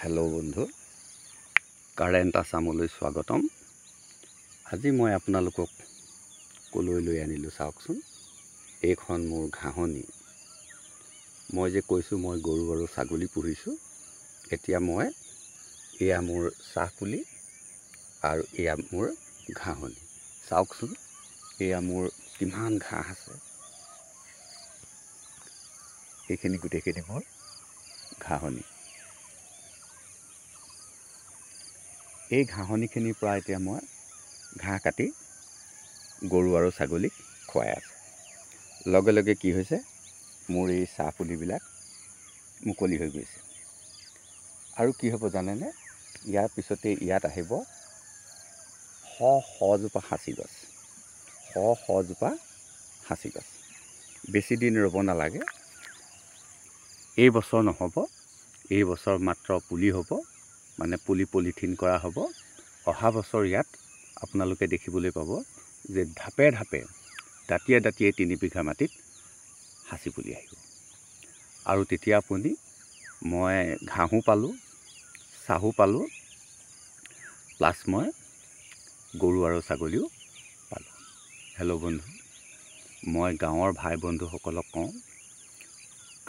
Hello' বন্ধু, current আছামলৈ স্বাগতম। আজি মই আপোনালোকক কলৈ লৈ আনিলোঁ চাওকচোন। এইখন মোৰ ঘাঁহনি। মই যে কৈছোঁ মই গৰু আৰু ছাগলী পুহিছোঁ। এতিয়া মই এয়া মোৰ চাহপুলি আৰু এয়া মোৰ ঘাঁহনি। চাওকচোন, এয়া মোৰ কিমান ঘাঁহ আছে। এইখিনি গোটেইখিনি মোৰ ঘাঁহনি। এই ঘাঁহনিখিনিৰ পৰা এতিয়া মই ঘাঁহ কাটি গৰু আৰু ছাগলীক খুৱাই আছোঁ। লগে লগে কি হৈছে, মোৰ এই চাহ পুলিবিলাক মুকলি হৈ গৈছে। আৰু কি হ'ব জানেনে, ইয়াৰ পিছতে ইয়াত আহিব শজোপা সাঁচি গছ, শজোপা সাঁচি গছ। বেছি দিন ৰ'ব নালাগে। এই বছৰ নহ'ব, এই বছৰ মাত্ৰ পুলি হ'ব, মানে পলিথিন কৰা হ'ব। অহা বছৰ ইয়াত আপোনালোকে দেখিবলৈ পাব যে ঢাপে ঢাপে দাঁতিয়ে দাঁতিয়ে 3 বিঘা মাটিত সাঁচি পুলি আহিব। আৰু তেতিয়া আপুনি মই ঘাঁহো পালোঁ, চাহো পালোঁ, প্লাছ মই গৰু আৰু ছাগলীও পালোঁ। হেল্ল' বন্ধু, মই গাঁৱৰ ভাই বন্ধুসকলক কওঁ,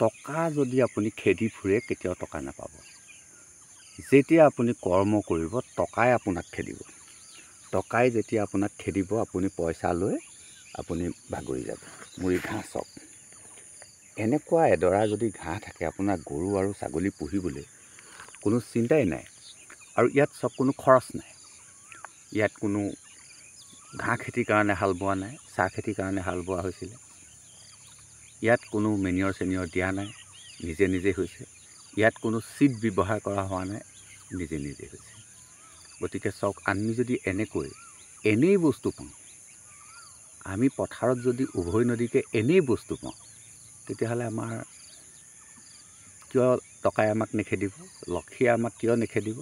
টকা যদি আপুনি খেদি ফুৰে কেতিয়াও টকা নাপাব। যেতিয়া আপুনি কৰ্ম কৰিব, টকাই আপোনাক খেদিব। টকাই যেতিয়া আপোনাক খেদিব, আপুনি পইচা লৈ আপুনি ভাগৰি যাব। মোৰ এই ঘাঁহ চাওক, এনেকুৱা এডৰা যদি ঘাঁহ থাকে, আপোনাৰ গৰু আৰু ছাগলী পুহিবলৈ কোনো চিন্তাই নাই। আৰু ইয়াত চাওক, কোনো খৰচ নাই। ইয়াত কোনো ঘাঁহ খেতিৰ কাৰণে হাল বোৱা নাই, চাহ খেতিৰ কাৰণে হাল বোৱা হৈছিলে। ইয়াত কোনো মেনিয়ৰ দিয়া নাই, নিজে নিজে হৈছে। ইয়াত কোনো চিট ব্যৱহাৰ কৰা হোৱা নাই, নিজে নিজে হৈছে। গতিকে চাওক, আমি যদি এনেই বস্তু পাওঁ, আমি পথাৰত যদি উভৈ নদীকে এনেই বস্তু পাওঁ, তেতিয়াহ'লে আমাৰ কিয় টকাই আমাক নেখেদিব, লক্ষীয়ে আমাক কিয় নেখেদিব?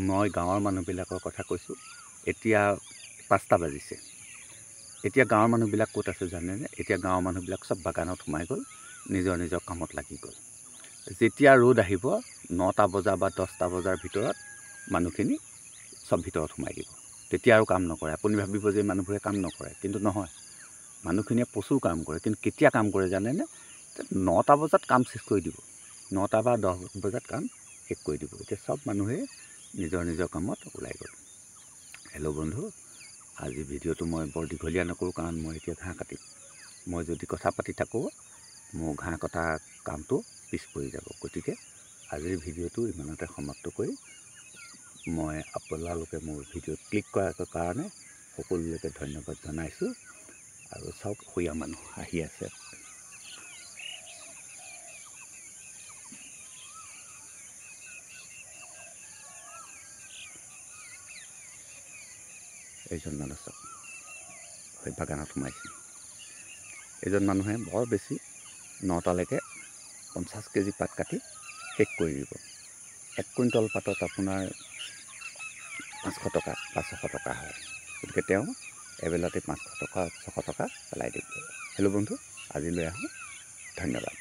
মই গাঁৱৰ মানুহবিলাকৰ কথা কৈছোঁ। এতিয়া 5টা বাজিছে। এতিয়া গাঁৱৰ মানুহবিলাক ক'ত আছে জানেনে? এতিয়া গাঁৱৰ মানুহবিলাক চব বাগানত সোমাই গ'ল, নিজৰ নিজৰ কামত লাগি গ'ল। যেতিয়া ৰ'দ আহিব 9টা বজা বা 10টা বজাৰ ভিতৰত মানুহখিনি চব ভিতৰত সোমাই দিব। তেতিয়া আৰু কাম নকৰে। আপুনি ভাবিব যে মানুহবোৰে কাম নকৰে, কিন্তু নহয়, মানুহখিনিয়ে প্ৰচুৰ কাম কৰে। কিন্তু কেতিয়া কাম কৰে জানেনে? 9টা বজাত কাম শেষ কৰি দিব। 9টা বা 10 বজাত কাম শেষ কৰি দিব। এতিয়া চব মানুহে নিজৰ নিজৰ কামত ওলাই গ'ল। হেল্ল' বন্ধু, আজি ভিডিঅ'টো মই বৰ দীঘলীয়া নকৰোঁ, কাৰণ মই এতিয়া ঘাঁহ কাটিম। মই যদি কথা পাতি থাকোঁ, মোৰ ঘাঁহ কটা কামটো পিছ পৰি যাব। গতিকে আজিৰ ভিডিঅ'টো ইমানতে সমাপ্ত কৰি মই আপোনালোকে মোৰ ভিডিঅ'ত ক্লিক কৰাৰ কাৰণে সকলোলৈকে ধন্যবাদ জনাইছোঁ। আৰু চাওক, শুয়া মানুহ আহি আছে। এইজন মানুহ চাওক, সেই বাগানত সোমাইছে। এইজন মানুহে বৰ বেছি 9টালৈকে 50 কেজি পাত কাটি শেষ কৰি দিব। 1 কুইণ্টল পাতত আপোনাৰ 500 টকা বা 600 টকা হয়। গতিকে তেওঁ এবেলাতে 500 টকা 600 টকা পেলাই দিব। হেল্ল' বন্ধু, আজিলৈ আহোঁ। ধন্যবাদ।